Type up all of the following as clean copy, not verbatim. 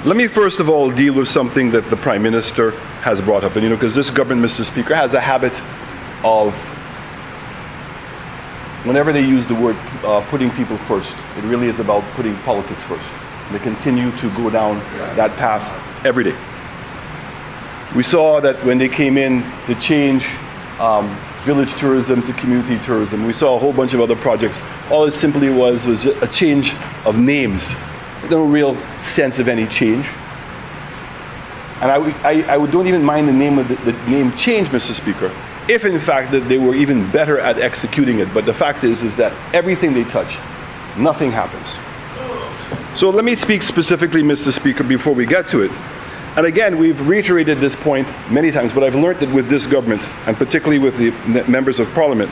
Let me first of all deal with something that the Prime Minister has brought up. And because this government, Mr. Speaker, has a habit of, whenever they use the word putting people first, it really is about putting politics first. They continue to go down that path every day. We saw that when they came in to change village tourism to community tourism, we saw a whole bunch of other projects. All it simply was just a change of names. No real sense of any change. And I don't even mind the name of the name change, Mr. Speaker, if in fact that they were even better at executing it. But the fact is that everything they touch, nothing happens. So let me speak specifically, Mr. Speaker, before we get to it. And again, we've reiterated this point many times, but I've learned that with this government, and particularly with the members of Parliament,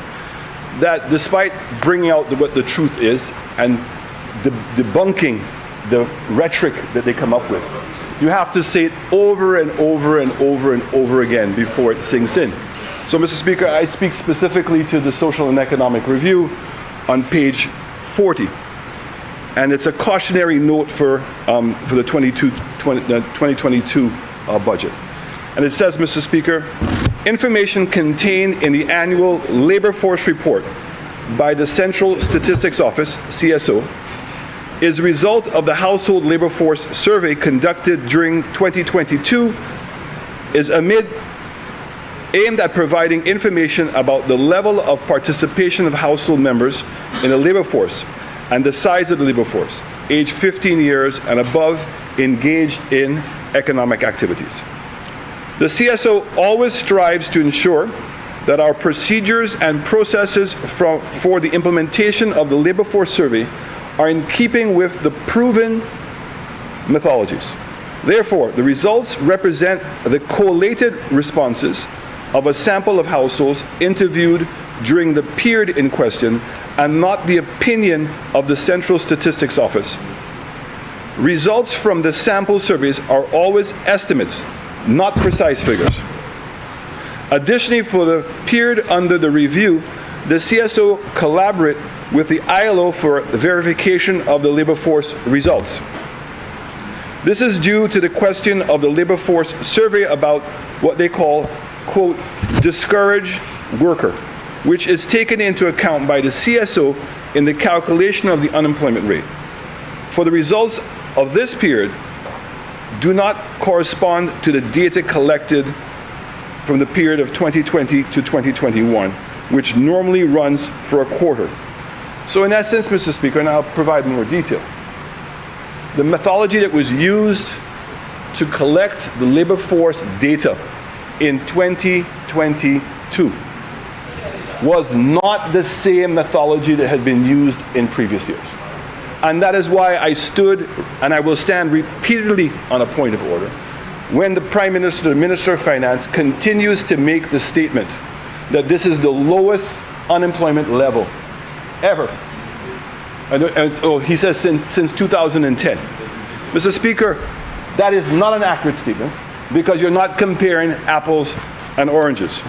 that despite bringing out what the truth is and debunking the rhetoric that they come up with, you have to say it over and over and over and over again before it sinks in. So, Mr. Speaker, I speak specifically to the Social and Economic Review on page 40. And it's a cautionary note for the 2022 budget. And it says, Mr. Speaker, information contained in the annual labor force report by the Central Statistics Office, CSO, is a result of the household labor force survey conducted during 2022, is aimed at providing information about the level of participation of household members in the labor force and the size of the labor force, age 15 years and above, engaged in economic activities. The CSO always strives to ensure that our procedures and processes for the implementation of the labor force survey are in keeping with the proven methodologies. Therefore, the results represent the collated responses of a sample of households interviewed during the period in question and not the opinion of the Central Statistics Office. Results from the sample surveys are always estimates, not precise figures. Additionally, for the period under the review, the CSO collaborate with the ILO for verification of the labor force results. This is due to the question of the labor force survey about what they call, quote, discouraged worker, which is taken into account by the CSO in the calculation of the unemployment rate. For the results of this period do not correspond to the data collected from the period of 2020 to 2021, which normally runs for a quarter. So in essence, Mr. Speaker, and I'll provide more detail, the methodology that was used to collect the labor force data in 2022 was not the same methodology that had been used in previous years. And that is why I stood, and I will stand repeatedly on a point of order, when the Prime Minister, the Minister of Finance, continues to make the statement that this is the lowest unemployment level ever. He says since 2010. Mr. Speaker, that is not an accurate statement because you're not comparing apples and oranges.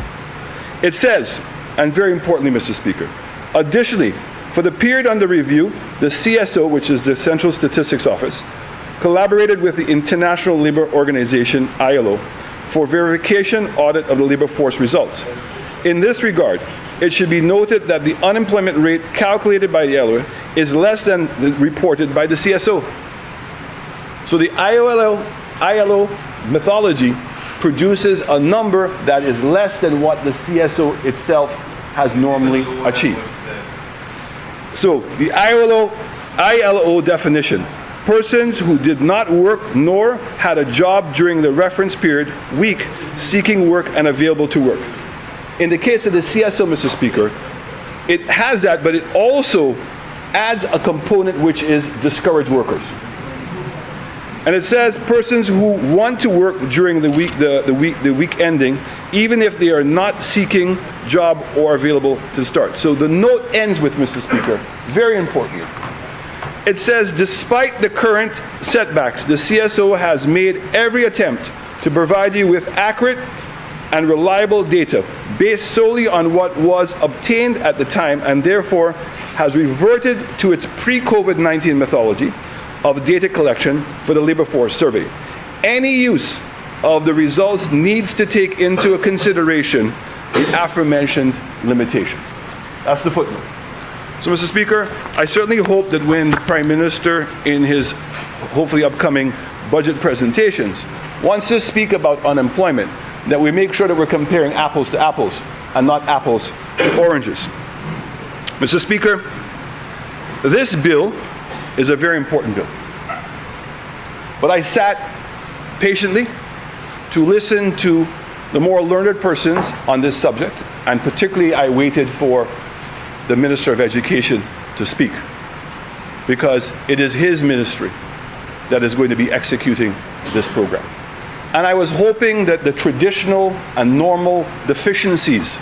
It says, and very importantly, Mr. Speaker, additionally, for the period under review, the CSO, which is the Central Statistics Office, collaborated with the International Labour Organization, ILO, for verification audit of the labor force results. In this regard, it should be noted that the unemployment rate calculated by the ILO is less than reported by the CSO. So the ILO methodology produces a number that is less than what the CSO itself has normally achieved. So the ILO definition, persons who did not work nor had a job during the reference period, weak, seeking work and available to work. In the case of the CSO, Mr. Speaker, it has that, but it also adds a component which is discouraged workers. And it says persons who want to work during the week ending, even if they are not seeking job or available to start. So the note ends with, Mr. Speaker, very importantly. It says, despite the current setbacks, the CSO has made every attempt to provide you with accurate and reliable data based solely on what was obtained at the time and therefore has reverted to its pre-COVID-19 methodology, of data collection for the labor force survey. Any use of the results needs to take into consideration the aforementioned limitations. That's the footnote. So, Mr. Speaker, I certainly hope that when the Prime Minister, in his hopefully upcoming budget presentations, wants to speak about unemployment, that we make sure that we're comparing apples to apples and not apples to oranges. Mr. Speaker, this bill is a very important bill. But I sat patiently to listen to the more learned persons on this subject, and particularly I waited for the Minister of Education to speak, because it is his ministry that is going to be executing this program. And I was hoping that the traditional and normal deficiencies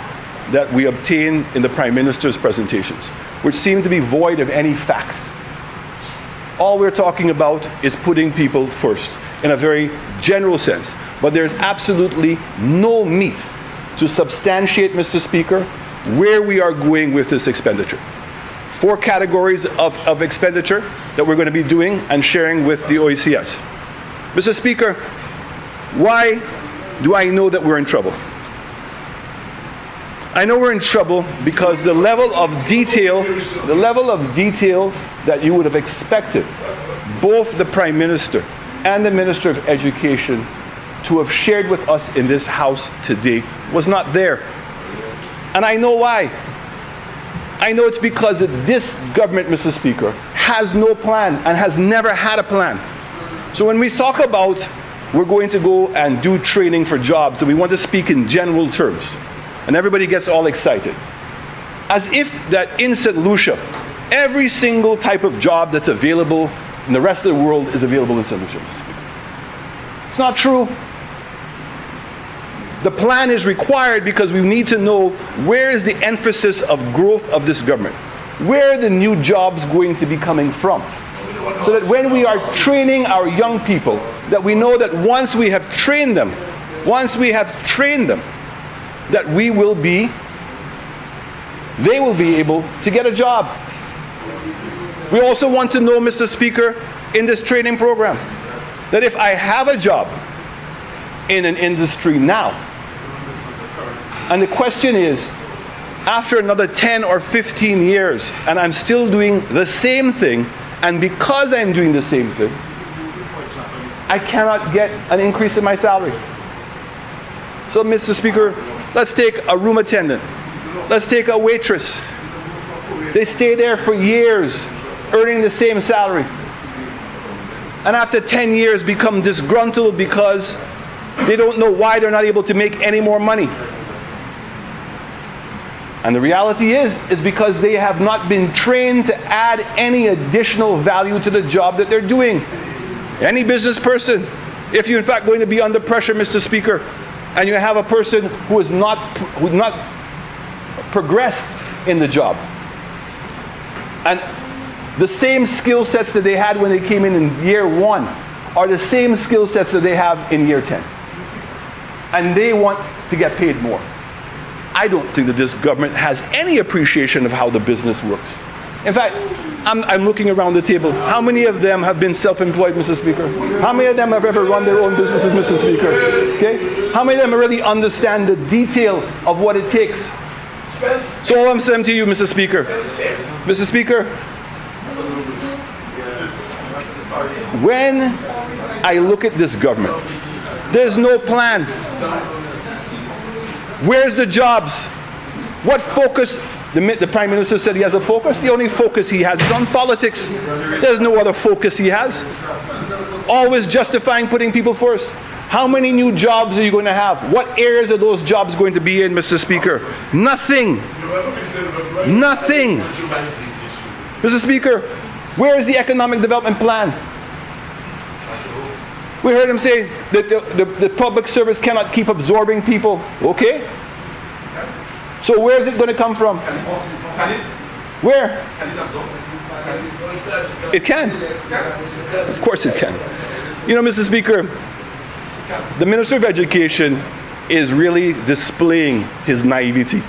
that we obtain in the Prime Minister's presentations, which seem to be void of any facts, all we're talking about is putting people first in a very general sense. But there's absolutely no meat to substantiate, Mr. Speaker, where we are going with this expenditure. 4 categories of expenditure that we're going to be doing and sharing with the OECS. Mr. Speaker, why do I know that we're in trouble? I know we're in trouble because the level of detail that you would have expected both the Prime Minister and the Minister of Education to have shared with us in this House today was not there. And I know why. I know it's because this government, Mr. Speaker, has no plan and has never had a plan. So when we talk about we're going to go and do training for jobs, and we want to speak in general terms, and everybody gets all excited, as if that in St. Lucia, every single type of job that's available in the rest of the world is available in St. Lucia, Mr. Speaker. It's not true. The plan is required because we need to know where is the emphasis of growth of this government. Where are the new jobs going to be coming from? So that when we are training our young people, that we know that once we have trained them, that they will be able to get a job. We also want to know, Mr. Speaker, in this training program, that if I have a job in an industry now, and the question is, after another 10 or 15 years, and I'm still doing the same thing, and because I'm doing the same thing, I cannot get an increase in my salary. So, Mr. Speaker, let's take a room attendant. Let's take a waitress. They stay there for years, earning the same salary. And after 10 years become disgruntled because they don't know why they're not able to make any more money. And the reality is because they have not been trained to add any additional value to the job that they're doing. Any business person, if you're in fact going to be under pressure, Mr. Speaker, and you have a person who is not progressed in the job, and the same skill sets that they had when they came in year 1 are the same skill sets that they have in year 10. And they want to get paid more. I don't think that this government has any appreciation of how the business works. In fact, I'm looking around the table. How many of them have been self-employed, Mr. Speaker? How many of them have ever run their own businesses, Mr. Speaker? Okay? How many of them really understand the detail of what it takes? So all I'm saying to you, Mr. Speaker, when I look at this government, there's no plan. Where's the jobs? What focus? The Prime Minister said he has a focus. The only focus he has is on politics. There's no other focus he has. Always justifying putting people first. How many new jobs are you going to have? What areas are those jobs going to be in, Mr. Speaker? Nothing. Nothing. Mr. Speaker, where is the economic development plan? We heard him say that the public service cannot keep absorbing people. Okay. So where is it going to come from? Where? It can. Of course it can. You know, Mr. Speaker, the Minister of Education is really displaying his naivety.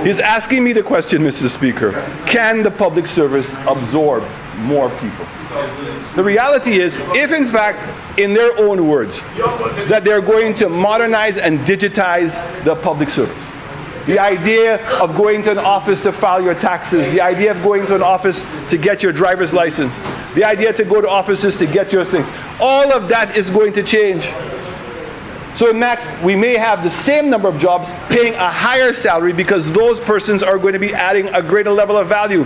He's asking me the question, Mr. Speaker, can the public service absorb more people. The reality is, if in fact, in their own words, that they're going to modernize and digitize the public service, the idea of going to an office to file your taxes, the idea of going to an office to get your driver's license, the idea to go to offices to get your things, all of that is going to change. So in max, we may have the same number of jobs paying a higher salary because those persons are going to be adding a greater level of value.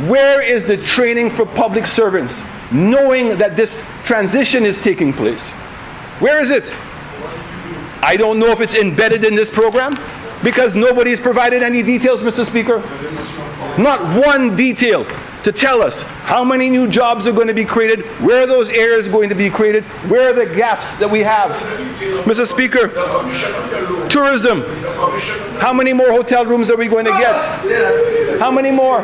Where is the training for public servants, knowing that this transition is taking place? Where is it? I don't know if it's embedded in this program because nobody's provided any details, Mr. Speaker. Not one detail to tell us how many new jobs are going to be created, where are those areas going to be created, where are the gaps that we have. Mr. Speaker, tourism, how many more hotel rooms are we going to get? How many more?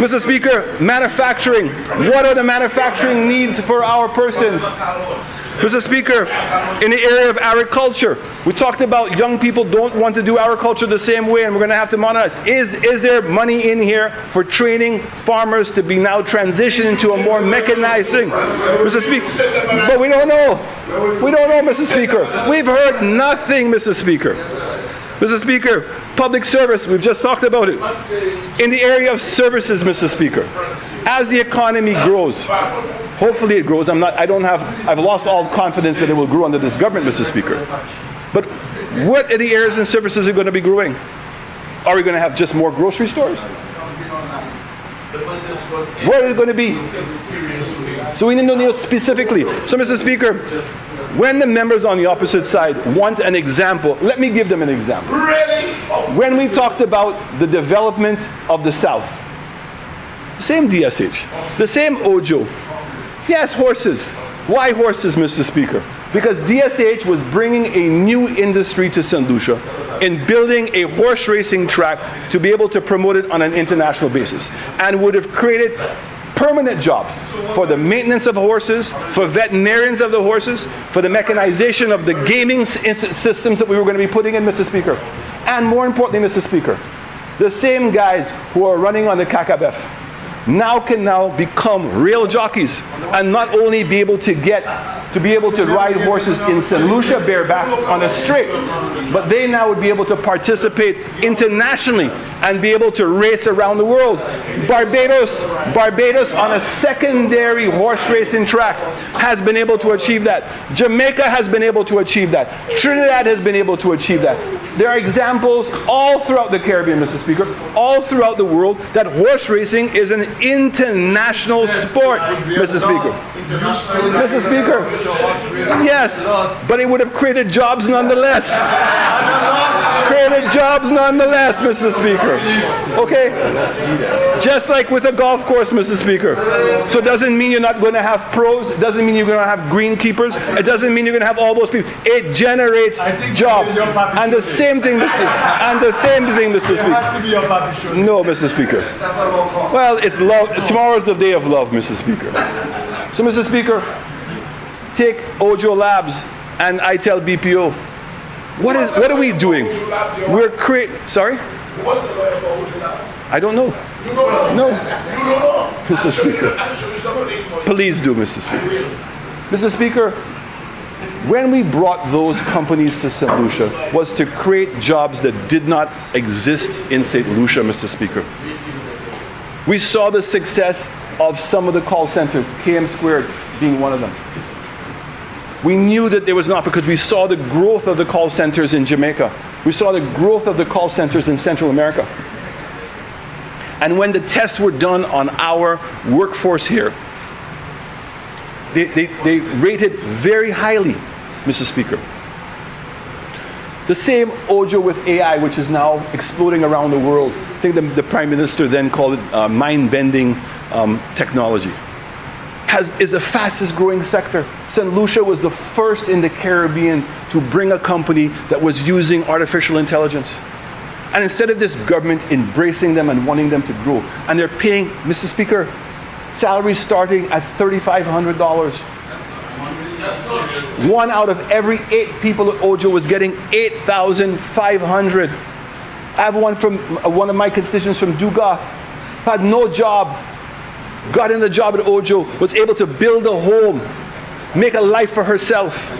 Mr. Speaker, manufacturing, what are the manufacturing needs for our persons? Mr. Speaker, in the area of agriculture, we talked about young people don't want to do agriculture the same way and we're going to have to modernize. Is there money in here for training farmers to be now transitioned into a more mechanized thing? Mr. Speaker, but we don't know. We don't know, Mr. Speaker. We've heard nothing, Mr. Speaker. Mr. Speaker, public service, we've just talked about it. In the area of services, Mr. Speaker, as the economy grows, hopefully it grows. I've lost all confidence that it will grow under this government, Mr. Speaker. But what are the areas and services that are going to be growing? Are we going to have just more grocery stores? Where are they going to be? So we need to know specifically. So, Mr. Speaker, when the members on the opposite side want an example, let me give them an example. When we talked about the development of the South, same DSH, the same Ojo. Yes, horses. Why horses, Mr. Speaker? Because DSH was bringing a new industry to St. Lucia in building a horse racing track to be able to promote it on an international basis, and would have created permanent jobs for the maintenance of horses, for veterinarians of the horses, for the mechanization of the gaming systems that we were going to be putting in, Mr. Speaker. And more importantly, Mr. Speaker, the same guys who are running on the Kakabef can become real jockeys and not only be able to ride horses in St. Lucia bareback on a straight, but they now would be able to participate internationally and be able to race around the world. Barbados on a secondary horse racing track has been able to achieve that. Jamaica has been able to achieve that. Trinidad has been able to achieve that. There are examples all throughout the Caribbean, Mr. Speaker, all throughout the world, that horse racing is an international sport, Mr. Speaker. Mr. Speaker, yes, but it would have created jobs nonetheless. Created jobs nonetheless, Mr. Speaker. Okay? Just like with a golf course, Mr. Speaker. So it doesn't mean you're not going to have pros. It doesn't mean you're going to have greenkeepers. It doesn't mean you're going to have all those people. It generates jobs. And the same thing, Mr. Speaker. No, Mr. Speaker. Well, it's love. Tomorrow's the day of love, Mr. Speaker. So, Mr. Speaker, take Ojo Labs and ITEL BPO. What are we doing? We're sorry? What's the lawyer for Ojo Labs? I don't know. You don't know? No. You don't know? Mr. Speaker. I'll show you some of the Please do, Mr. Speaker. Mr. Speaker, when we brought those companies to St. Lucia was to create jobs that did not exist in St. Lucia, Mr. Speaker. We saw the success of some of the call centers, KM Squared being one of them. We knew that there was not, because we saw the growth of the call centers in Jamaica. We saw the growth of the call centers in Central America. And when the tests were done on our workforce here, they rated very highly, Mr. Speaker. The same Ojo with AI, which is now exploding around the world. I think the Prime Minister then called it mind-bending technology. Is the fastest growing sector. St. Lucia was the first in the Caribbean to bring a company that was using artificial intelligence. And instead of this government embracing them and wanting them to grow, and they're paying, Mr. Speaker, salaries starting at $3,500. One out of every 8 people at Ojo was getting $8,500. I have one of my constituents from Duga had no job, got in the job at Ojo, was able to build a home, make a life for herself,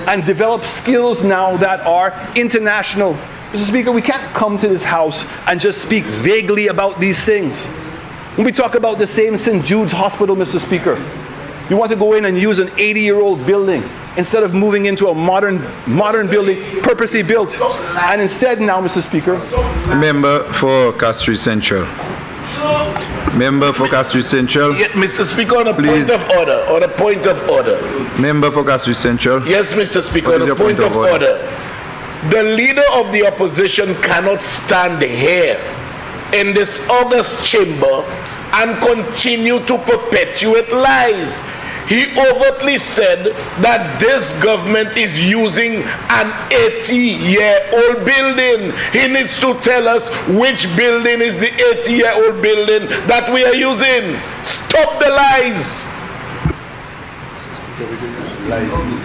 and develop skills now that are international. Mr. Speaker, we can't come to this House and just speak vaguely about these things. When we talk about the same St. Jude's Hospital, Mr. Speaker, you want to go in and use an 80-year-old building instead of moving into a modern building, purposely built. And instead now, Mr. Speaker. Member for Castries Central. Member for Castries Central. Yeah, Mr. Speaker, on a Please. point of order. On a point of order. Member for Castries Central. Yes, Mr. Speaker, What is on a your point point of of order? order. The leader of the opposition cannot stand here in this august chamber and continue to perpetuate lies. He overtly said that this government is using an 80-year-old building. He needs to tell us which building is the 80-year-old building that we are using. Stop the lies.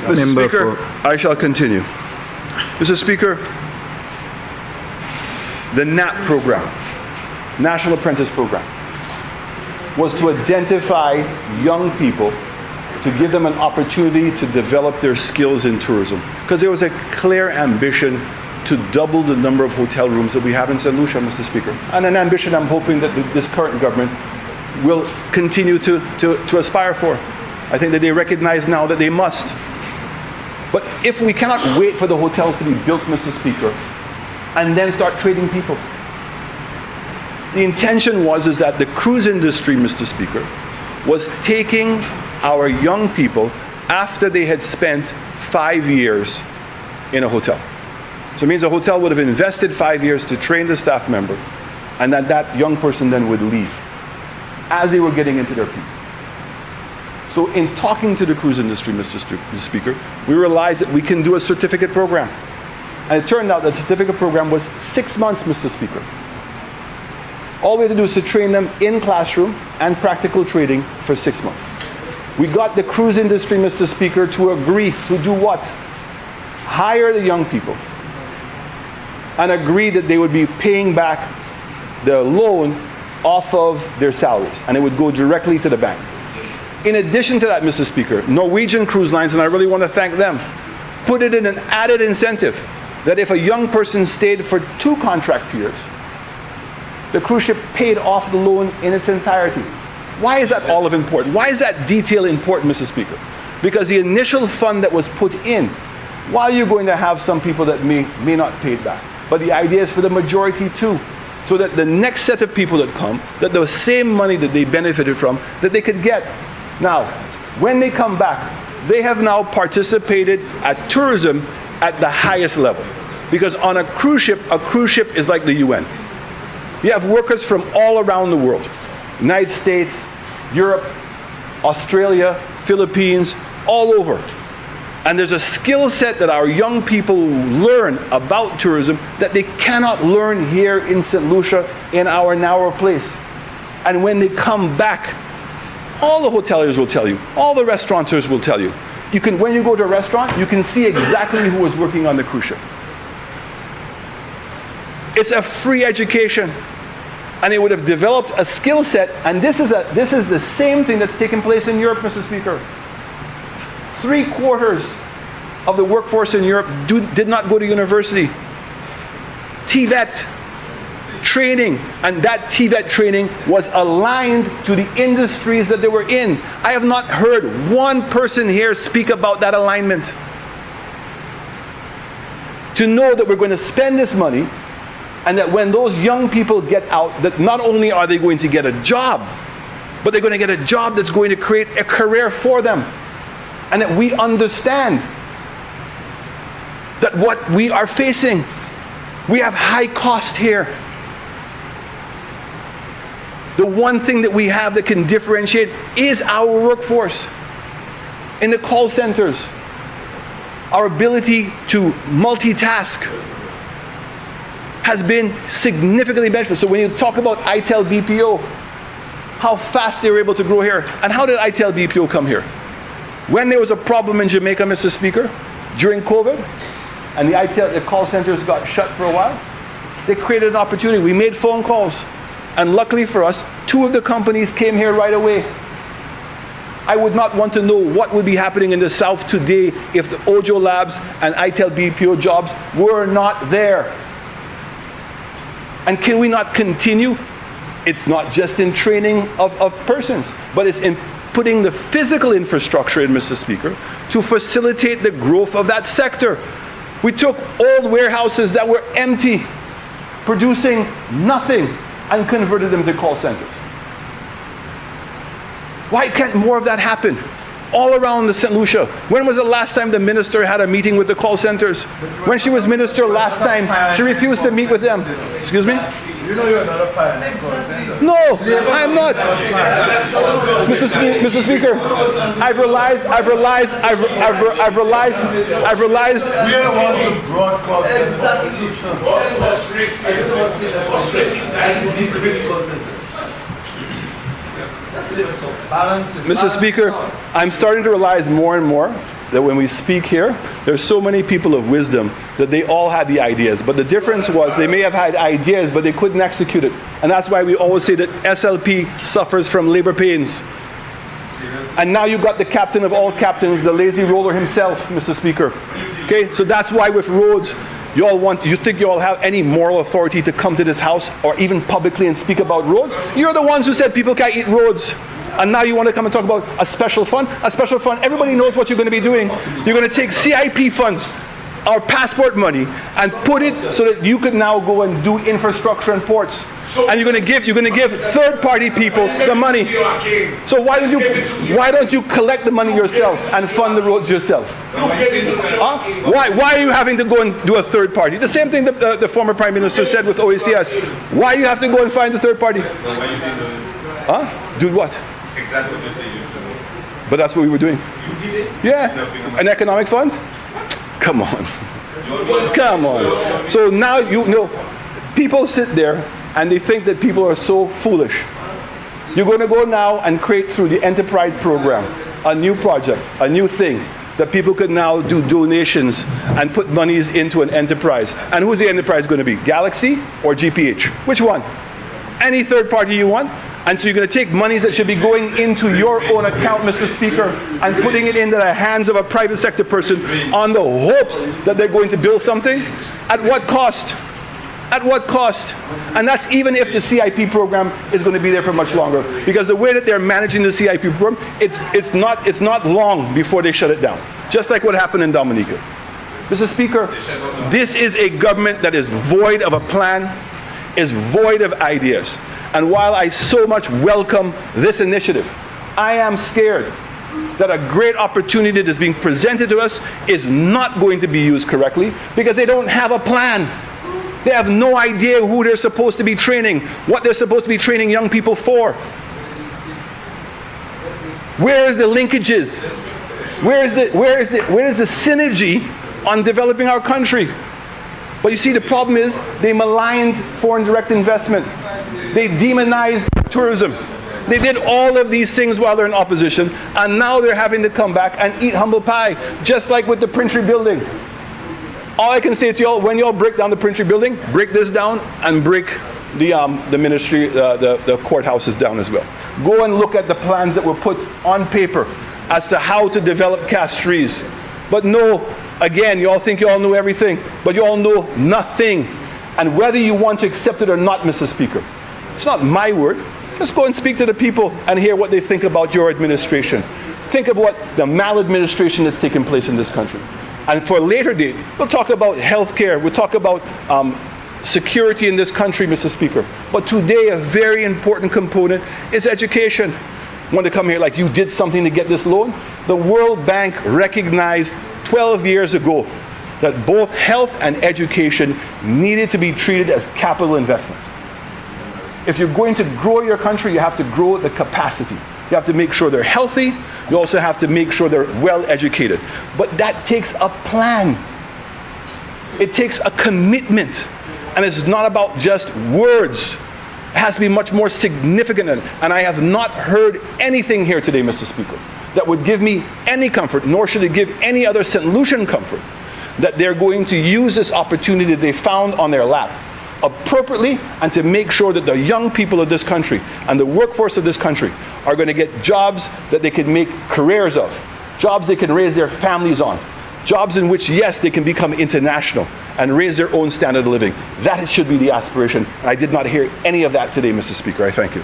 Mr. Member Speaker, I shall continue. Mr. Speaker, the NAP program, National Apprentice Program, was to identify young people to give them an opportunity to develop their skills in tourism. Because there was a clear ambition to double the number of hotel rooms that we have in St. Lucia, Mr. Speaker. And an ambition I'm hoping that this current government will continue to aspire for. I think that they recognize now that they must. But if we cannot wait for the hotels to be built, Mr. Speaker, and then start trading people. The intention is that the cruise industry, Mr. Speaker, was taking our young people after they had spent 5 years in a hotel. So it means a hotel would have invested 5 years to train the staff member, and that young person then would leave as they were getting into their peak. So in talking to the cruise industry, Mr. Speaker, we realized that we can do a certificate program. And it turned out that the certificate program was 6 months, Mr. Speaker. All we had to do is to train them in classroom and practical trading for 6 months. We got the cruise industry, Mr. Speaker, to agree to do what? Hire the young people and agree that they would be paying back the loan off of their salaries, and it would go directly to the bank. In addition to that, Mr. Speaker, Norwegian Cruise Lines, and I really want to thank them, put it in an added incentive that if a young person stayed for 2 contract periods, the cruise ship paid off the loan in its entirety. Why is that all of important? Why is that detail important, Mr. Speaker? Because the initial fund that was put in, while you're going to have some people that may not pay it back, but the idea is for the majority too, so that the next set of people that come, that the same money that they benefited from, that they could get. Now, when they come back, they have now participated at tourism at the highest level. Because on a cruise ship is like the UN. You have workers from all around the world. United States, Europe, Australia, Philippines, all over. And there's a skill set that our young people learn about tourism that they cannot learn here in St. Lucia in our narrow place. And when they come back, all the hoteliers will tell you, all the restaurateurs will tell you. When you go to a restaurant, you can see exactly who was working on the cruise ship. It's a free education. And they would have developed a skill set, and this is the same thing that's taken place in Europe, Mr. Speaker. 3/4 of the workforce in Europe did not go to university. TVET training, and that TVET training was aligned to the industries that they were in. I have not heard one person here speak about that alignment. To know that we're going to spend this money, and that when those young people get out, that not only are they going to get a job, but they're going to get a job that's going to create a career for them. And that we understand that what we are facing, we have high cost here. The one thing that we have that can differentiate is our workforce. In the call centers, our ability to multitask has been significantly beneficial. So when you talk about ITEL BPO, how fast they were able to grow here. And how did ITEL BPO come here? When there was a problem in Jamaica, Mr. Speaker, during COVID, and the call centers got shut for a while, they created an opportunity. We made phone calls. And luckily for us, 2 of the companies came here right away. I would not want to know what would be happening in the South today if the Ojo Labs and ITEL BPO jobs were not there. And can we not continue? It's not just in training of persons, but it's in putting the physical infrastructure in, Mr. Speaker, to facilitate the growth of that sector. We took old warehouses that were empty, producing nothing, and converted them to call centers. Why can't more of that happen? All around the St. Lucia. When was the last time the minister had a meeting with the call centers? When she was minister last time, she refused to meet with them. Excuse me? You know you're not a pioneer call center. No, I'm not. Mr. Speaker, I've realized. We are the ones who brought call centers. Mr. Speaker, I'm starting to realize more and more that when we speak here, there's so many people of wisdom that they all had the ideas. But the difference was they may have had ideas, but they couldn't execute it. And that's why we always say that SLP suffers from labor pains. And now you've got the captain of all captains, the lazy roller himself, Mr. Speaker. Okay, so that's why with roads, you think you all have any moral authority to come to this house or even publicly and speak about roads? You're the ones who said people can't eat roads. And now you want to come and talk about a special fund? A special fund, everybody knows what you're going to be doing. You're going to take CIP funds, our passport money, and put it so that you could now go and do infrastructure and ports. And you're going to give third-party people the money. So why don't you collect the money yourself and fund the roads yourself? Huh? Why are you having to go and do a third party? The same thing the former Prime Minister said with OECS. Why you have to go and find the third party? Huh? Do what? Exactly what you say you should. But that's what we were doing. You did it? Yeah. An economic fund? Come on. Come on. So now you know, people sit there and they think that people are so foolish. You're going to go now and create through the enterprise program a new project, a new thing that people could now do donations and put monies into an enterprise. And who's the enterprise going to be? Galaxy or GPH? Which one? Any third party you want? And so you're going to take monies that should be going into your own account, Mr. Speaker, and putting it into the hands of a private sector person on the hopes that they're going to build something? At what cost? At what cost? And that's even if the CIP program is going to be there for much longer. Because the way that they're managing the CIP program, it's not long before they shut it down. Just like what happened in Dominica. Mr. Speaker, this is a government that is void of a plan, is void of ideas. And while I so much welcome this initiative, I am scared that a great opportunity that is being presented to us is not going to be used correctly because they don't have a plan. They have no idea who they're supposed to be training, what they're supposed to be training young people for. Where is the linkages? Where is the synergy on developing our country? But you see, the problem is they maligned foreign direct investment. They demonized tourism. They did all of these things while they're in opposition, and now they're having to come back and eat humble pie, just like with the Printry building. All I can say to y'all, when y'all break down the Printry building, break this down and break the ministry, the courthouses down as well. Go and look at the plans that were put on paper as to how to develop Castries. But no, again, y'all think y'all know everything, but y'all know nothing. And whether you want to accept it or not, Mr. Speaker, it's not my word. Just go and speak to the people and hear what they think about your administration. Think of what the maladministration that's taken place in this country. And for a later date, we'll talk about health care, we'll talk about security in this country, Mr. Speaker. But today, a very important component is education. Want to come here like you did something to get this loan? The World Bank recognized 12 years ago that both health and education needed to be treated as capital investments. If you're going to grow your country, you have to grow the capacity. You have to make sure they're healthy. You also have to make sure they're well educated. But that takes a plan. It takes a commitment. And it's not about just words. It has to be much more significant. And I have not heard anything here today, Mr. Speaker, that would give me any comfort, nor should it give any other St. Lucian comfort, that they're going to use this opportunity they found on their lap appropriately and to make sure that the young people of this country and the workforce of this country are going to get jobs that they can make careers of, jobs they can raise their families on, jobs in which, yes, they can become international and raise their own standard of living. That should be the aspiration. And I did not hear any of that today, Mr. Speaker. I thank you.